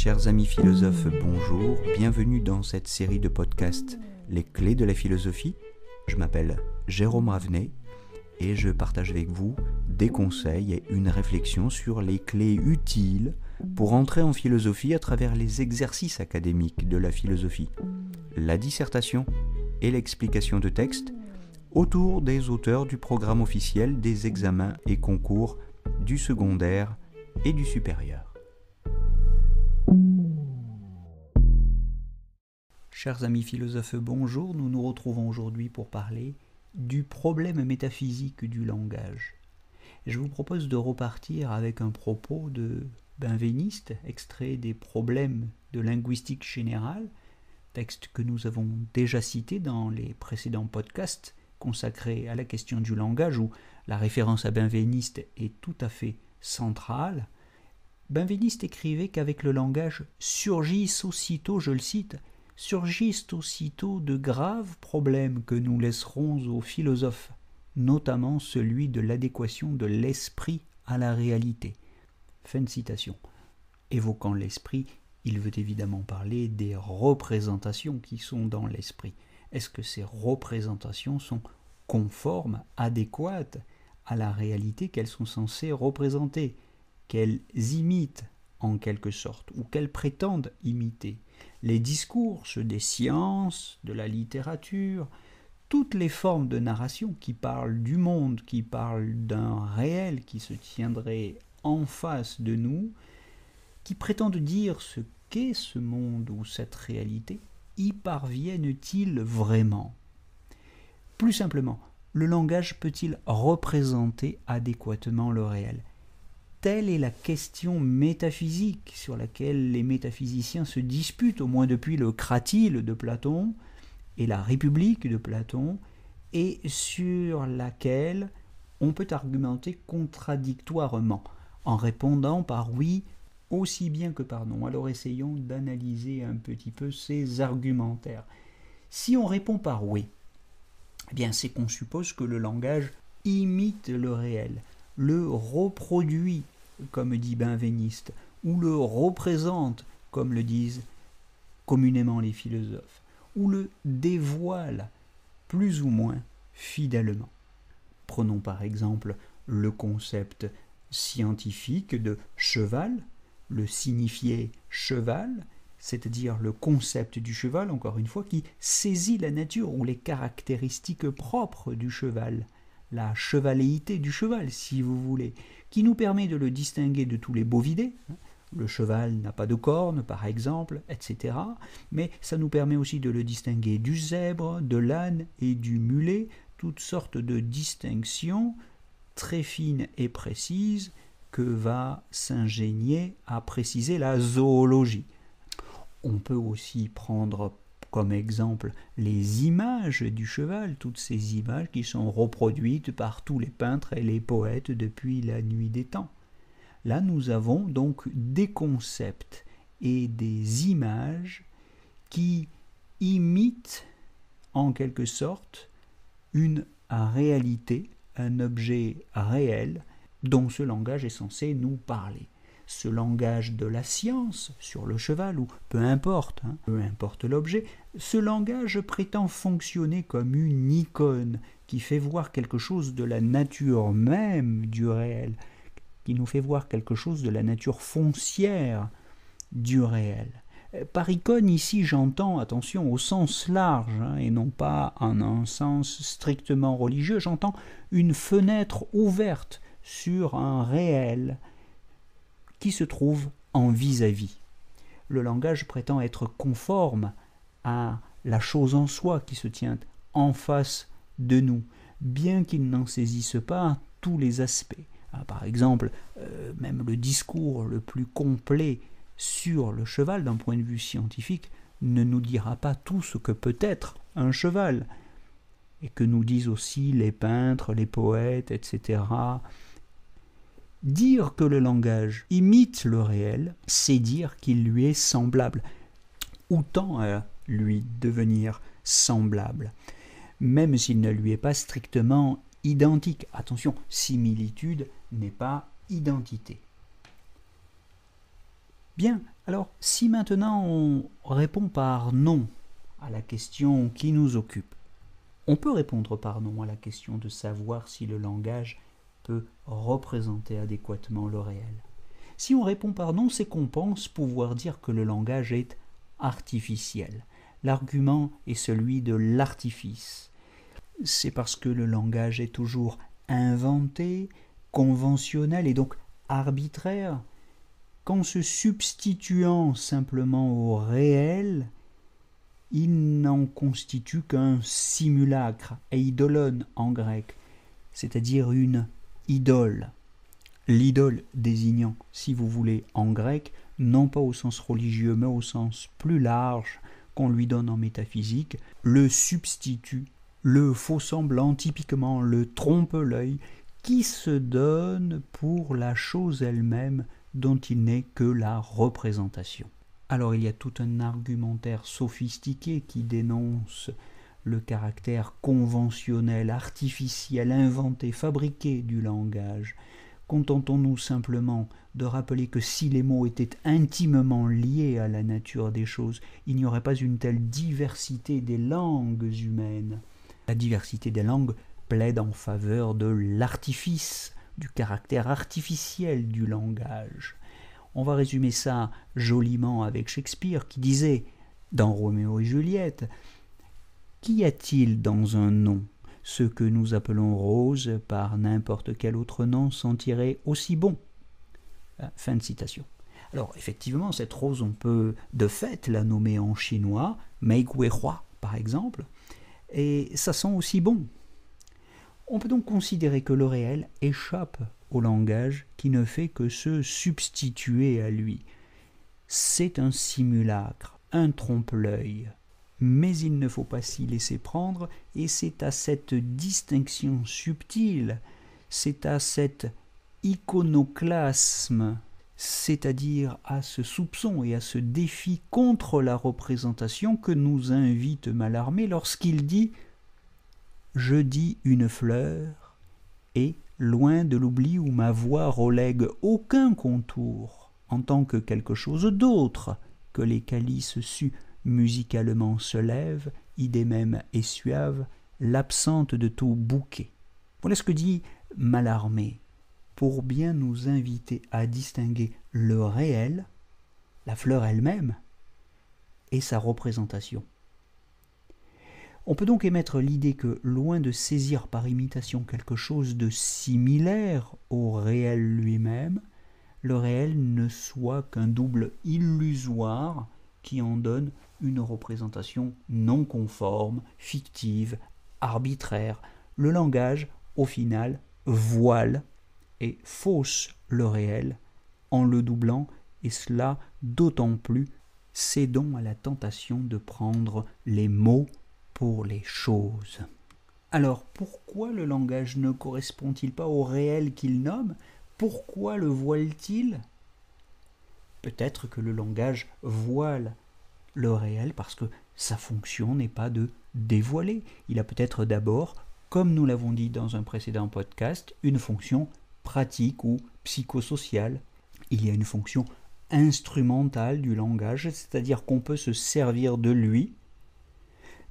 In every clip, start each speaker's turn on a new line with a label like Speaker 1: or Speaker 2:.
Speaker 1: Chers amis philosophes, bonjour, bienvenue dans cette série de podcasts Les clés de la philosophie. Je m'appelle Jérôme Ravenet et je partage avec vous des conseils et une réflexion sur les clés utiles pour entrer en philosophie à travers les exercices académiques de la philosophie, la dissertation et l'explication de textes autour des auteurs du programme officiel des examens et concours du secondaire et du supérieur. Chers amis philosophes, bonjour, nous nous retrouvons aujourd'hui pour parler du problème métaphysique du langage. Je vous propose de repartir avec un propos de Benveniste, extrait des problèmes de linguistique générale, texte que nous avons déjà cité dans les précédents podcasts consacrés à la question du langage, où la référence à Benveniste est tout à fait centrale. Benveniste écrivait qu'avec le langage surgissent aussitôt, je le cite, surgissent aussitôt de graves problèmes que nous laisserons aux philosophes, notamment celui de l'adéquation de l'esprit à la réalité. Fin de citation. Évoquant l'esprit, il veut évidemment parler des représentations qui sont dans l'esprit. Est-ce que ces représentations sont conformes, adéquates à la réalité qu'elles sont censées représenter, qu'elles imitent en quelque sorte, ou qu'elles prétendent imiter? Les discours, ceux des sciences, de la littérature, toutes les formes de narration qui parlent du monde, qui parlent d'un réel qui se tiendrait en face de nous, qui prétendent dire ce qu'est ce monde ou cette réalité, y parviennent-ils vraiment? Plus simplement, le langage peut-il représenter adéquatement le réel? Telle est la question métaphysique sur laquelle les métaphysiciens se disputent, au moins depuis le Cratyle de Platon et la République de Platon, et sur laquelle on peut argumenter contradictoirement, en répondant par oui aussi bien que par non. Alors essayons d'analyser un petit peu ces argumentaires. Si on répond par oui, eh bien c'est qu'on suppose que le langage imite le réel, le reproduit, comme dit Benveniste, ou le représente, comme le disent communément les philosophes, ou le dévoile plus ou moins fidèlement. Prenons par exemple le concept scientifique de cheval, le signifié cheval, c'est-à-dire le concept du cheval, encore une fois, qui saisit la nature ou les caractéristiques propres du cheval, la chevaléité du cheval, si vous voulez, qui nous permet de le distinguer de tous les bovidés. Le cheval n'a pas de cornes, par exemple, etc. Mais ça nous permet aussi de le distinguer du zèbre, de l'âne et du mulet, toutes sortes de distinctions très fines et précises que va s'ingénier à préciser la zoologie. On peut aussi prendre comme exemple les images du cheval, toutes ces images qui sont reproduites par tous les peintres et les poètes depuis la nuit des temps. Là, nous avons donc des concepts et des images qui imitent en quelque sorte une réalité, un objet réel dont ce langage est censé nous parler. Ce langage de la science sur le cheval, ou peu importe l'objet, ce langage prétend fonctionner comme une icône qui fait voir quelque chose de la nature même du réel, qui nous fait voir quelque chose de la nature foncière du réel. Par icône, ici, j'entends, attention, au sens large, et non pas en un sens strictement religieux, j'entends une fenêtre ouverte sur un réel qui se trouve en vis-à-vis. Le langage prétend être conforme à la chose en soi qui se tient en face de nous, bien qu'il n'en saisisse pas tous les aspects. Par exemple, même le discours le plus complet sur le cheval d'un point de vue scientifique ne nous dira pas tout ce que peut être un cheval, et que nous disent aussi les peintres, les poètes, etc. Dire que le langage imite le réel, c'est dire qu'il lui est semblable, ou tend à lui devenir semblable, même s'il ne lui est pas strictement identique. Attention, similitude n'est pas identité. Bien, alors si maintenant on répond par non à la question qui nous occupe, on peut répondre par non à la question de savoir si le langage peut représenter adéquatement le réel. Si on répond par non, c'est qu'on pense pouvoir dire que le langage est artificiel. L'argument est celui de l'artifice. C'est parce que le langage est toujours inventé, conventionnel et donc arbitraire, qu'en se substituant simplement au réel, il n'en constitue qu'un simulacre, eidolon en grec, c'est-à-dire une idole. L'idole désignant, si vous voulez, en grec, non pas au sens religieux, mais au sens plus large qu'on lui donne en métaphysique, le substitut, le faux-semblant, typiquement le trompe-l'œil, qui se donne pour la chose elle-même dont il n'est que la représentation. Alors il y a tout un argumentaire sophistiqué qui dénonce le caractère conventionnel, artificiel, inventé, fabriqué du langage. Contentons-nous simplement de rappeler que si les mots étaient intimement liés à la nature des choses, il n'y aurait pas une telle diversité des langues humaines. La diversité des langues plaide en faveur de l'artifice, du caractère artificiel du langage. On va résumer ça joliment avec Shakespeare qui disait, dans Roméo et Juliette, « Qu'y a-t-il dans un nom ? Ce que nous appelons rose, par n'importe quel autre nom, sentirait aussi bon. » Fin de citation. Alors, effectivement, cette rose, on peut de fait la nommer en chinois, Mei Gui Hua, par exemple, et ça sent aussi bon. On peut donc considérer que le réel échappe au langage qui ne fait que se substituer à lui. C'est un simulacre, un trompe-l'œil. Mais il ne faut pas s'y laisser prendre, et c'est à cette distinction subtile, c'est à cet iconoclasme, c'est-à-dire à ce soupçon et à ce défi contre la représentation que nous invite Mallarmé lorsqu'il dit « Je dis une fleur, et, loin de l'oubli où ma voix relègue aucun contour, en tant que quelque chose d'autre que les calices sus, musicalement se lève, idée même et suave, l'absente de tout bouquet. » Voilà ce que dit Mallarmé, pour bien nous inviter à distinguer le réel, la fleur elle-même, et sa représentation. On peut donc émettre l'idée que, loin de saisir par imitation quelque chose de similaire au réel lui-même, le réel ne soit qu'un double illusoire qui en donne une représentation non conforme, fictive, arbitraire. Le langage, au final, voile et fausse le réel en le doublant, et cela d'autant plus cédons à la tentation de prendre les mots pour les choses. Alors, pourquoi le langage ne correspond-il pas au réel qu'il nomme ? Pourquoi le voile-t-il ? Peut-être que le langage voile le réel parce que sa fonction n'est pas de dévoiler. Il a peut-être d'abord, comme nous l'avons dit dans un précédent podcast, une fonction pratique ou psychosociale. Il y a une fonction instrumentale du langage, c'est-à-dire qu'on peut se servir de lui,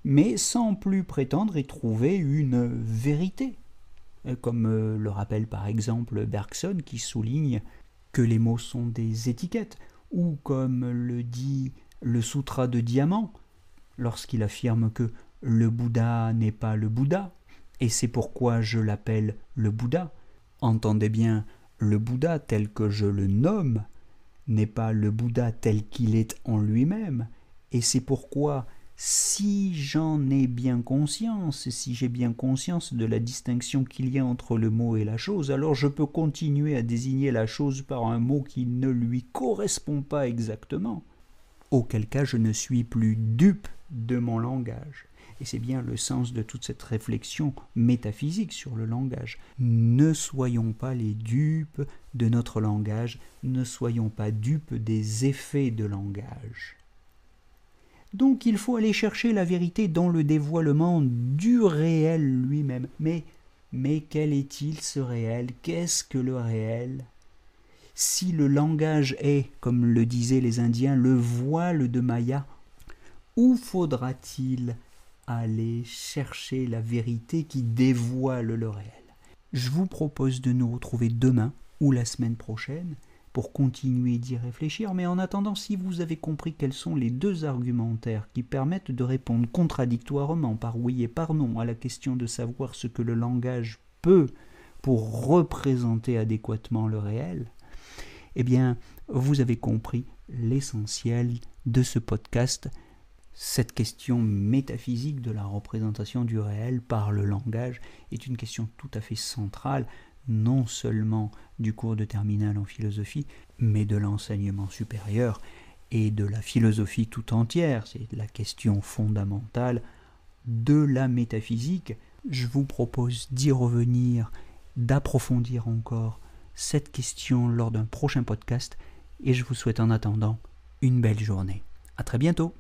Speaker 1: mais sans plus prétendre y trouver une vérité. Comme le rappelle par exemple Bergson qui souligne que les mots sont des étiquettes, ou comme le dit le Sutra de Diamant, lorsqu'il affirme que le Bouddha n'est pas le Bouddha, et c'est pourquoi je l'appelle le Bouddha. Entendez bien, le Bouddha tel que je le nomme n'est pas le Bouddha tel qu'il est en lui-même, et c'est pourquoi, si j'en ai bien conscience, si j'ai bien conscience de la distinction qu'il y a entre le mot et la chose, alors je peux continuer à désigner la chose par un mot qui ne lui correspond pas exactement, auquel cas je ne suis plus dupe de mon langage. Et c'est bien le sens de toute cette réflexion métaphysique sur le langage. Ne soyons pas les dupes de notre langage, ne soyons pas dupes des effets de langage. Donc il faut aller chercher la vérité dans le dévoilement du réel lui-même. Mais quel est-il ce réel ? Qu'est-ce que le réel ? Si le langage est, comme le disaient les Indiens, le voile de Maya, où faudra-t-il aller chercher la vérité qui dévoile le réel? Je vous propose de nous retrouver demain ou la semaine prochaine pour continuer d'y réfléchir, mais en attendant, si vous avez compris quels sont les deux argumentaires qui permettent de répondre contradictoirement par oui et par non à la question de savoir ce que le langage peut pour représenter adéquatement le réel, eh bien, vous avez compris l'essentiel de ce podcast, cette question métaphysique de la représentation du réel par le langage est une question tout à fait centrale, non seulement du cours de terminale en philosophie, mais de l'enseignement supérieur et de la philosophie tout entière. C'est la question fondamentale de la métaphysique. Je vous propose d'y revenir, d'approfondir encore cette question lors d'un prochain podcast et je vous souhaite en attendant une belle journée. À très bientôt.